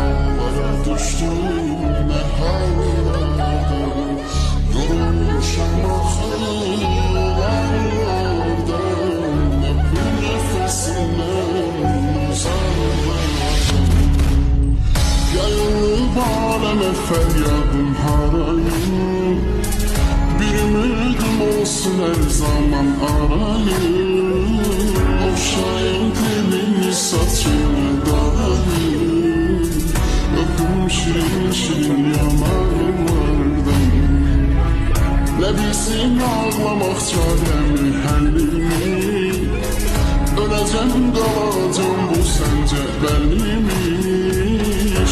Yollara düştüm ne hallarda, yorulmuşum akıllarda, öpün nefesinden uzaklardan. Yayılıp aleme feryadım harayım, bir ümidim olsun her zaman arayım. Okşayım telini saçını dağayım, öpüm şirin şirin yanarlardan. Ne bilsin ağlamak çaremi həllimi, öləcəm qalacam bu səncə bəllim.